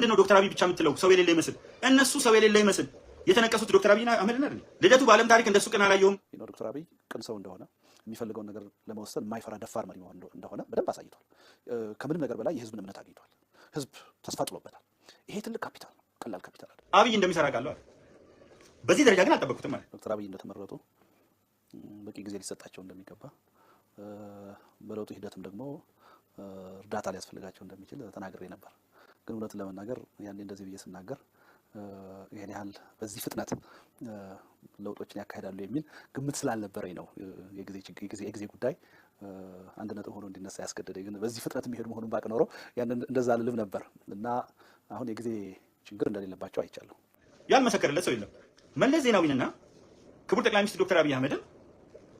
ለምንድን ነው ዶክተር አብይ ብቻ የምትለው? ሰው የሌለ ይመስል እነሱ ሰው የሌለ ይመስል የተነቀሱት ዶክተር አብይ አህመድን አይደል? ልደቱ በዓለም ታሪክ እንደሱ ቅን አላየሁም። ዶክተር አብይ ቅን ሰው እንደሆነ የሚፈልገውን ነገር ለመወሰን የማይፈራ ደፋር መሪ እንደሆነ በደንብ አሳይቷል። ከምንም ነገር በላይ የህዝብን እምነት አግኝቷል። ህዝብ ተስፋ ጥሎበታል። ይሄ ትልቅ ካፒታል ነው፣ ቀላል ካፒታል አይደል። አብይ እንደሚሰራ ቃለው አይደል? በዚህ ደረጃ ግን አልጠበቅኩትም ማለት ዶክተር አብይ እንደተመረጡ በቂ ጊዜ ሊሰጣቸው እንደሚገባ በለውጡ ሂደትም ደግሞ እርዳታ ሊያስፈልጋቸው እንደሚችል ተናግሬ ነበር። ግን እውነት ለመናገር ያኔ እንደዚህ ብዬ ስናገር ይሄን ያህል በዚህ ፍጥነት ለውጦችን ያካሂዳሉ የሚል ግምት ስላልነበረኝ ነው። የጊዜ ጉዳይ አንድ ነጥብ ሆኖ እንዲነሳ ያስገደደኝ። ግን በዚህ ፍጥነት የሚሄዱ መሆኑን ባቅ ኖሮ ያንን እንደዛ ልልም ነበር እና አሁን የጊዜ ችግር እንደሌለባቸው አይቻለሁ። ያልመሰከረለት ሰው የለም። መለስ ዜናዊንና ክቡር ጠቅላይ ሚኒስትር ዶክተር አብይ አህመድን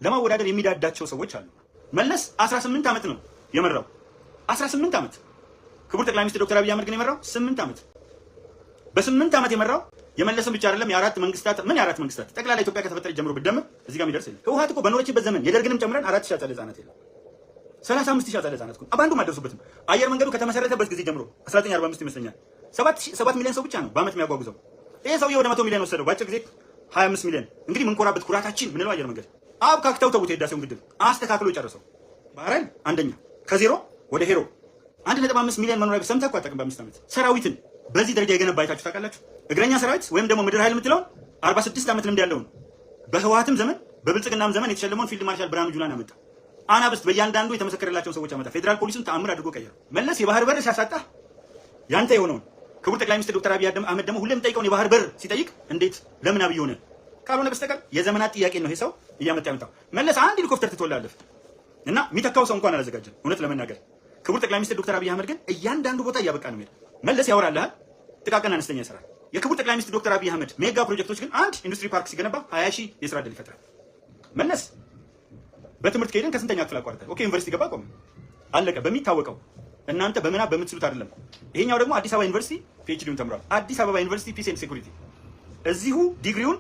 ለማወዳደር የሚዳዳቸው ሰዎች አሉ። መለስ 18 ዓመት ነው የመራው፣ 18 ዓመት። ክቡር ጠቅላይ ሚኒስትር ዶክተር አብይ አህመድ ግን የመራው 8 ዓመት። በ8 ዓመት የመራው የመለስን ብቻ አይደለም የአራት መንግስታት ጠቅላላ ኢትዮጵያ ከተፈጠረች ጀምሮ ብትደምር እዚህ ጋር የሚደርስ የለም። ህወሓት እኮ በኖረችበት ዘመን የደርግንም ጨምረን 4000 አጸደ ህጻናት የለም፣ 35000 አጸደ ህጻናት እኮ አባንዱም አልደረሱበትም። አየር መንገዱ ከተመሰረተበት ጊዜ ጀምሮ 1945 ይመስለኛል 7 ሚሊዮን ሰው ብቻ ነው በአመት የሚያጓጉዘው። ይሄ ሰውዬ ወደ 100 ሚሊዮን ወሰደው በአጭር ጊዜ 25 ሚሊዮን። እንግዲህ ምንኮራበት ኩራታችን ምንለው አየር መንገድ አብካክተው ተውት። የህዳሴውን ግድብ አስተካክሎ ጨርሰው ባህራን አንደኛ ከዜሮ ወደ ሄሮ 1.5 ሚሊዮን መኖሪያ ቤት ሰምተህ እኮ አጠቅም በ5 ዓመት ሰራዊትን በዚህ ደረጃ የገነባ አይታችሁ ታውቃላችሁ? እግረኛ ሰራዊት ወይም ደግሞ ምድር ኃይል የምትለውን 46 ዓመት ልምድ ያለውን በህወሓትም ዘመን በብልጽግናም ዘመን የተሸለመውን ፊልድ ማርሻል ብርሃኑ ጁላን አመጣ። አናብስት በእያንዳንዱ የተመሰከረላቸውን ሰዎች አመጣ። ፌዴራል ፖሊሱን ተአምር አድርጎ ቀየረ። መለስ የባህር በር ሲያሳጣ ያንተ የሆነውን ክቡር ጠቅላይ ሚኒስትር ዶክተር አብይ አህመድ ደግሞ ሁሌም ጠይቀውን የባህር በር ሲጠይቅ እንዴት ለምን አብይ ሆነ ካልሆነ በስተቀር የዘመናት ጥያቄ ነው ይሄ ሰው እያመጣ ያመጣው። መለስ አንድ ሄሊኮፕተር ትተወላለፍ እና የሚተካው ሰው እንኳን አላዘጋጀም። እውነት ለመናገር ክቡር ጠቅላይ ሚኒስትር ዶክተር አብይ አህመድ ግን እያንዳንዱ ቦታ እያበቃ ነው የሚሄድ። መለስ ያወራልሃል፣ ጥቃቅን አነስተኛ ይሰራል። የክቡር ጠቅላይ ሚኒስትር ዶክተር አብይ አህመድ ሜጋ ፕሮጀክቶች ግን አንድ ኢንዱስትሪ ፓርክ ሲገነባ 20,000 የስራ ዕድል ይፈጥራል። መለስ በትምህርት ከሄደን ከስንተኛ ክፍል አቋርጠ ኦኬ ዩኒቨርሲቲ ገባ ቆመ አለቀ። በሚታወቀው እናንተ በምናብ በምትስሉት አይደለም። ይሄኛው ደግሞ አዲስ አበባ ዩኒቨርሲቲ ፒኤችዲውን ተምሯል። አዲስ አበባ ዩኒቨርሲቲ ፒስ ኤንድ ሴኩሪቲ እዚሁ ዲግሪውን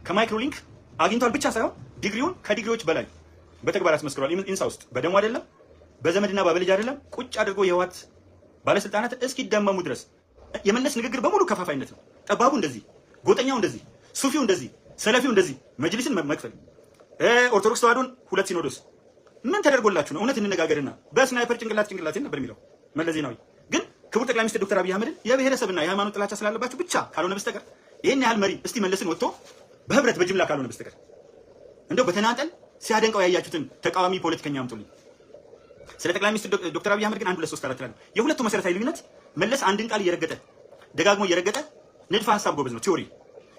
ከማይክሮሊንክ አግኝቷል ብቻ ሳይሆን ዲግሪውን ከዲግሪዎች በላይ በተግባር አስመስክሯል። ኢንሳ ውስጥ በደሙ አይደለም በዘመድና ባበልጅ አይደለም ቁጭ አድርጎ የህወሓት ባለስልጣናት እስኪደመሙ ድረስ የመለስ ንግግር በሙሉ ከፋፋይነት ነው። ጠባቡ እንደዚህ፣ ጎጠኛው እንደዚህ፣ ሱፊው እንደዚህ፣ ሰለፊው እንደዚህ፣ መጅሊስን መክፈል፣ ኦርቶዶክስ ተዋህዶን 2 ሲኖዶስ ምን ተደርጎላችሁ ነው? እውነት እንነጋገርና በስናይፐር ጭንቅላት ነበር የሚለው መለስ ዜናዊ። ግን ክቡር ጠቅላይ ሚኒስትር ዶክተር አብይ አህመድን የብሔረሰብና የሃይማኖት ጥላቻ ስላለባችሁ ብቻ ካልሆነ በስተቀር ይሄን ያህል መሪ እስቲ መለስን ወጥቶ በህብረት በጅምላ ካልሆነ በስተቀር እንደው በተናጠል ሲያደንቀው ያያችሁትን ተቃዋሚ ፖለቲከኛ አምጡልኝ። ስለ ጠቅላይ ሚኒስትር ዶክተር አብይ አህመድ ግን 1 2 3 4 ነው የሁለቱ መሰረታዊ ልዩነት። መለስ አንድን ቃል እየረገጠ ደጋግሞ እየረገጠ ንድፈ ሐሳብ ጎበዝ ነው።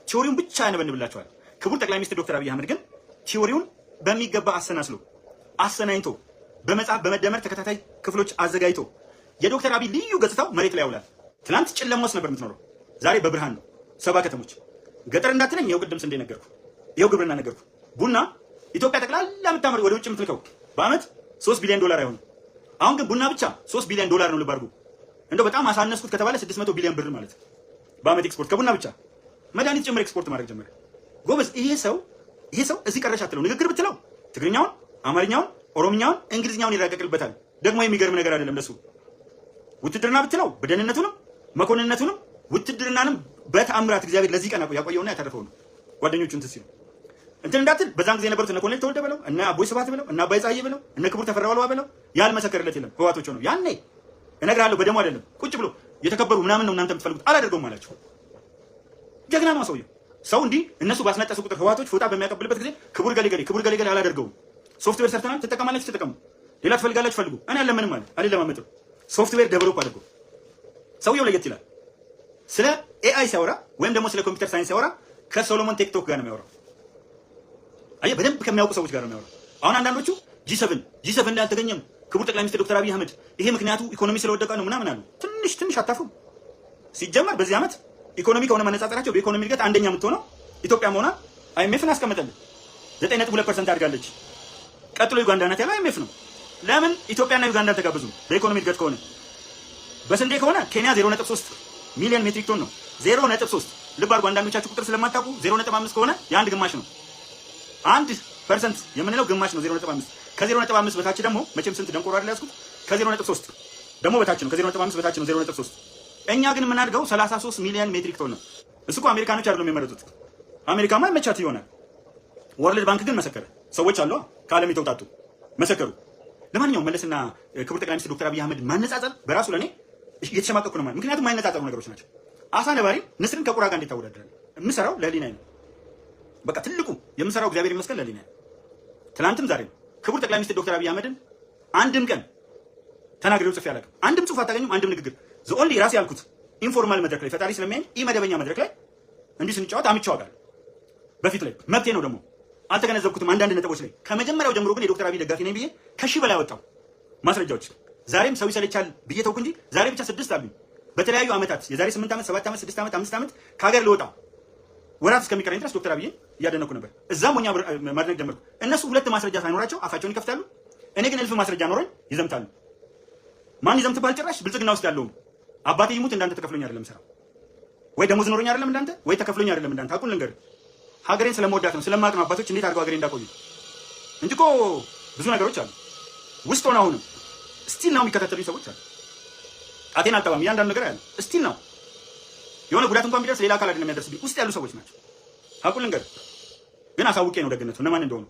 ቲዎሪውን ብቻ ያነበንብላቸዋል። ክቡር ጠቅላይ ሚኒስትር ዶክተር አብይ አህመድ ግን ቲዎሪውን በሚገባ አሰናስሎ አሰናኝቶ በመጽሐፍ በመደመር ተከታታይ ክፍሎች አዘጋጅቶ የዶክተር አብይ ልዩ ገጽታው መሬት ላይ ያውላል። ትናንት ጨለማ ውስጥ ነበር የምትኖረው፣ ዛሬ በብርሃን ነው። 7 ከተሞች ገጠር እንዳትለኝ ይኸው ቅድም ስንዴ ነገርኩ፣ ይኸው ግብርና ነገርኩ። ቡና ኢትዮጵያ ጠቅላላ የምታመር ወደ ውጭ የምትልከው በአመት $3 ቢሊዮን አይሆንም። አሁን ግን ቡና ብቻ $3 ቢሊዮን ነው። ልብ አድርጉ። እንደው በጣም አሳነስኩት ከተባለ 600 ቢሊዮን ብር ማለት በአመት ኤክስፖርት ከቡና ብቻ። መድኃኒት ጭምር ኤክስፖርት ማድረግ ጀመረ። ጎበዝ። ይሄ ሰው እዚህ ቀረሽ አትለው። ንግግር ብትለው ትግርኛውን፣ አማርኛውን፣ ኦሮምኛውን፣ እንግሊዝኛውን ይራቀቅልበታል። ደግሞ የሚገርም ነገር አይደለም ለሱ። ውትድርና ብትለው በደህንነቱንም መኮንነቱንም ውትድርናንም በተአምራት እግዚአብሔር ለዚህ ቀን ያቆየውና ያተረፈው ነው። ጓደኞቹ እንትን ሲሉ እንትን እንዳትል በዛን ጊዜ የነበሩት እነ ኮሎኔል ተወልደ በለው እነ አቦይ ስብሃት በለው እነ አባይ ፀሐዬ በለው እነ ክቡር ተፈራ ዋልዋ በለው ያልመሰከረለት የለም። ህወሓቶች ነው ያኔ እነግርሃለሁ። በደሙ አይደለም ቁጭ ብሎ የተከበሩ ምናምን ነው እናንተ የምትፈልጉት አላደርገውም አላቸው። ጀግና ነው ሰውየው። ሰው እንዲህ እነሱ ባስነጠሱ ቁጥር ህወሓቶች ፎጣ በሚያቀብልበት ጊዜ ክቡር ገሌ አላደርገውም። ሶፍትዌር ሰርተናል ትጠቀማላችሁ፣ ተጠቀሙ። ሌላ ትፈልጋላችሁ ፈልጉ። እኔ አለምንም ማለት አልለማመጥም። ሶፍትዌር ደብሎፕ አድርጎ ሰውየው ለየት ይላል። ስለ ኤአይ ሲያወራ ወይም ደግሞ ስለ ኮምፒውተር ሳይንስ ሲያወራ ከሶሎሞን ቴክቶክ ጋር ነው የሚያወራው። አየህ፣ በደንብ ከሚያውቁ ሰዎች ጋር ነው የሚያወራው። አሁን አንዳንዶቹ ጂ7 ላይ አልተገኘም ክቡር ጠቅላይ ሚኒስትር ዶክተር አብይ አህመድ ይሄ ምክንያቱ ኢኮኖሚ ስለወደቀ ነው ምናምን አሉ። ትንሽ አታፍሩ? ሲጀመር በዚህ ዓመት ኢኮኖሚ ከሆነ መነጻጸራቸው በኢኮኖሚ እድገት አንደኛ የምትሆነው ኢትዮጵያ መሆኗ አይኤምኤፍን አስቀመጠልን። 9.2% አድጋለች። ቀጥሎ ዩጋንዳ ናት ያለው አይኤምኤፍ ነው። ለምን ኢትዮጵያና ዩጋንዳ አልተጋበዙም? በኢኮኖሚ እድገት ከሆነ በስንዴ ከሆነ ኬንያ 0.3 ሚሊዮን ሜትሪክ ቶን ነው። 0.3 ልብ አድርጉ። አንዳንዶቻችሁ ቁጥር ስለማታውቁ 0.5 ከሆነ የአንድ ግማሽ ነው። 1% የምንለው ግማሽ ነው 0.5። ከ0.5 በታች ደግሞ መቼም ስንት ደንቆሮ አይደል ያዝኩት። ከ0.3 ደግሞ በታች ነው። ከ0.5 በታች ነው 0.3። እኛ ግን የምናድገው 33 ሚሊዮን ሜትሪክ ቶን ነው። እሱ እኮ አሜሪካኖች አይደሉም የሚመረጡት። አሜሪካማ ይመቻት ይሆናል። ወርልድ ባንክ ግን መሰከረ። ሰዎች አሉ ከዓለም የተውጣጡ መሰከሩ። ለማንኛውም መለስና ክቡር ጠቅላይ ሚኒስትር ዶክተር አብይ አህመድ ማነጻጸር በራሱ ለኔ እየተሸማቀቁ ነው ማለት። ምክንያቱም የማይነጻጸሩ ነገሮች ናቸው። አሳ ነባሪ ንስርን ከቁራ ጋር እንዴት ታወዳድራለህ? የምሰራው ለህሊናዬ ነው። በቃ ትልቁ የምሰራው እግዚአብሔር ይመስገን ለህሊናዬ ነው። ትናንትም ዛሬ ነው። ክቡር ጠቅላይ ሚኒስትር ዶክተር አብይ አህመድን አንድም ቀን ተናግሬው ጽፌ አላውቅም። አንድም ጽሁፍ አታገኙም። አንድም ንግግር ዘኦንሊ ራሴ ያልኩት ኢንፎርማል መድረክ ላይ ፈጣሪ ስለሚያኝ ኢመደበኛ መድረክ ላይ እንዲህ ስንጫወት አምቼው አውቃለሁ። በፊት ላይ መብቴ ነው ደግሞ አልተገነዘብኩትም። አንዳንድ ነጥቦች ላይ ከመጀመሪያው ጀምሮ ግን የዶክተር አብይ ደጋፊ ነኝ ብዬ ከሺህ በላይ አወጣው ማስረጃዎች። ዛሬም ሰው ይሰለቻል ብዬ ተውኩ እንጂ ዛሬ ብቻ 6 አሉኝ። በተለያዩ ዓመታት የዛሬ 8 ዓመት 7 ዓመት 6 ዓመት 5 ዓመት ከሀገር ልወጣ ወራት እስከሚቀረኝ ድረስ ዶክተር አብይን እያደነኩ ነበር። እዛም ሞኛ ማድረግ ጀመርኩ። እነሱ 2 ማስረጃ ሳይኖራቸው አፋቸውን ይከፍታሉ። እኔ ግን 1000 ማስረጃ ኖሮኝ ይዘምታሉ። ማን ይዘምትባል? ጭራሽ ብልጽግና ውስጥ ያለው አባቴ ይሙት እንዳንተ ተከፍሎኝ አይደለም ሰራው፣ ወይ ደሞዝ ኖሮኝ አይደለም እንዳንተ፣ ወይ ተከፍሎኝ አይደለም እንዳንተ። አቁን ልንገርህ፣ ሀገሬን ስለምወዳት ነው ስለማቅ ነው አባቶች እንዴት አድርገው ሀገሬን እንዳቆዩ እንጂ እኮ ብዙ ነገሮች አሉ ውስጥ ሆነ አሁንም ስቲል ነው የሚከታተሉኝ ሰዎች አሉ። ጣቴን አልጠባም። እያንዳንዱ ነገር ያለ ስቲል ነው። የሆነ ጉዳት እንኳን ቢደርስ ሌላ አካል አይደለም የሚያደርስብኝ፣ ውስጥ ያሉ ሰዎች ናቸው። አቁን ልንገርህ፣ ግን አሳውቄ ነው ደግነቱ እነማን እንደሆኑ።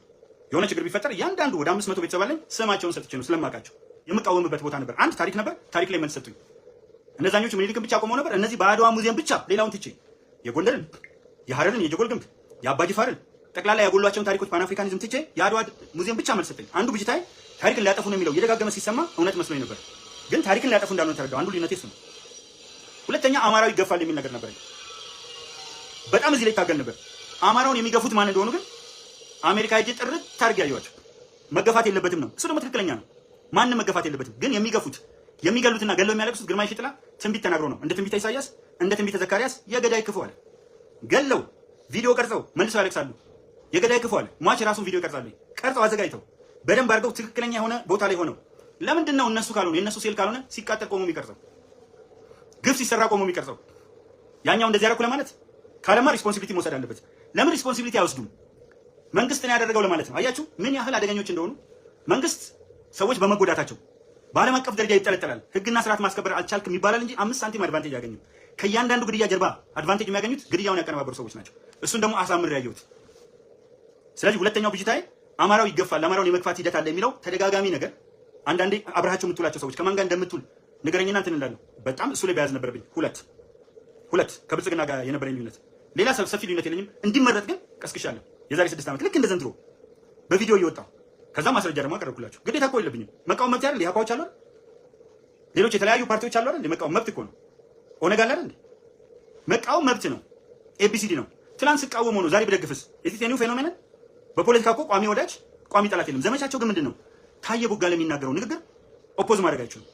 የሆነ ችግር ቢፈጠር እያንዳንዱ ወደ 500 ቤተሰብ አለኝ ስማቸውን ሰጥቼ ነው ስለማውቃቸው። የምቃወምበት ቦታ ነበር። አንድ ታሪክ ነበር። ታሪክ ላይ መልስ ሰጡኝ። እነዛኞቹ ምኒልክን ብቻ ቆመው ነበር። እነዚህ በአድዋ ሙዚየም ብቻ ሌላውን ትቼ የጎንደርን፣ የሐረርን፣ የጀጎል ግንብ፣ የአባጅፋርን ጠቅላላ ያጎሏቸውን ታሪኮች ፓን አፍሪካኒዝም ትቼ የአድዋ ሙዚየም ብቻ መልስ ሰጠኝ። አንዱ ብጅታይ ታሪክን ሊያጠፉ ነው የሚለው እየደጋገመ ሲሰማ እውነት መስሎኝ ነበር። ግን ታሪክን ሊያጠፉ እንዳልሆነ ተረዳው። አንዱ ልዩነቴ እሱ ነው። ሁለተኛ አማራው ይገፋል የሚል ነገር ነበር። በጣም እዚህ ላይ ይታገል ነበር። አማራውን የሚገፉት ማን እንደሆኑ ግን አሜሪካ ሄጄ ጥርት ታርግ ያዩዋቸው። መገፋት የለበትም ነው። እሱ ደግሞ ትክክለኛ ነው። ማንም መገፋት የለበትም። ግን የሚገፉት የሚገሉትና ገለው የሚያለቅሱት ግርማይ ሽጥላ ትንቢት ተናግሮ ነው። እንደ ትንቢተ ኢሳያስ እንደ ትንቢተ ዘካርያስ የገዳይ ክፉ አለ። ገለው ቪዲዮ ቀርጸው መልሰው ያለቅሳሉ። የገዳይ ክፉ አለ። ሟች ራሱን ቪዲዮ ይቀርጻሉ። ቀርጸው አዘጋጅተው በደንብ አድርገው ትክክለኛ የሆነ ቦታ ላይ ሆነው ለምንድን ነው እነሱ ካልሆነ የእነሱ ሴል ካልሆነ ሲቃጠል ቆሞ የሚቀርጸው? ግፍ ሲሰራ ቆሞ የሚቀርጸው? ያኛው እንደዚህ ያደረኩ ለማለት ካለማ ሪስፖንሲቢሊቲ መውሰድ አለበት። ለምን ሪስፖንሲቢሊቲ አይወስዱም? መንግስት ነው ያደረገው ለማለት ነው። አያችሁ ምን ያህል አደገኞች እንደሆኑ። መንግስት ሰዎች በመጎዳታቸው በዓለም አቀፍ ደረጃ ይጠለጠላል። ህግና ስርዓት ማስከበር አልቻልክም ይባላል እንጂ 5 ሳንቲም አድቫንቴጅ ያገኙም። ከእያንዳንዱ ግድያ ጀርባ አድቫንቴጅ የሚያገኙት ግድያውን ያቀነባበሩ ሰዎች ናቸው። እሱን ደግሞ አሳምር ያየሁት። ስለዚህ ሁለተኛው ብጅታዬ አማራው ይገፋል፣ አማራውን የመግፋት ሂደት አለ የሚለው ተደጋጋሚ ነገር። አንዳንዴ አብረሃቸው የምትውላቸው ሰዎች ከማን ጋር እንደምትውል ንገረኝና እንትን እላለሁ። በጣም እሱ ላይ በያዝ ነበረብኝ። ሁለት ከብልጽግና ጋር የነበረኝ ልዩነት፣ ሌላ ሰፊ ልዩነት የለኝም። እንዲመረጥ ግን ቀስቅሻለሁ። የዛሬ 6 ዓመት ልክ እንደ ዘንድሮ በቪዲዮ እየወጣሁ ከዛ ማስረጃ ደግሞ አቀረብኩላችሁ። ግዴታ እኮ የለብኝም። መቃወም መብት አይደል? ኢህአፓዎች አሉ አይደል? ሌሎች የተለያዩ ፓርቲዎች አሉ አይደል? መቃወም መብት እኮ ነው። ኦነግ አለ አይደል? መቃወም መብት ነው። ኤቢሲዲ ነው። ትላንት ስቃወም ሆኖ ዛሬ ብደግፍስ? ኢትስ ኒው ፌኖሜን። በፖለቲካ እኮ ቋሚ ወዳጅ ቋሚ ጠላት የለም። ዘመቻቸው ግን ምንድን ነው? ታየ ቦጋለ የሚናገረው ንግግር ኦፖዝ ማድረግ አይችሉም።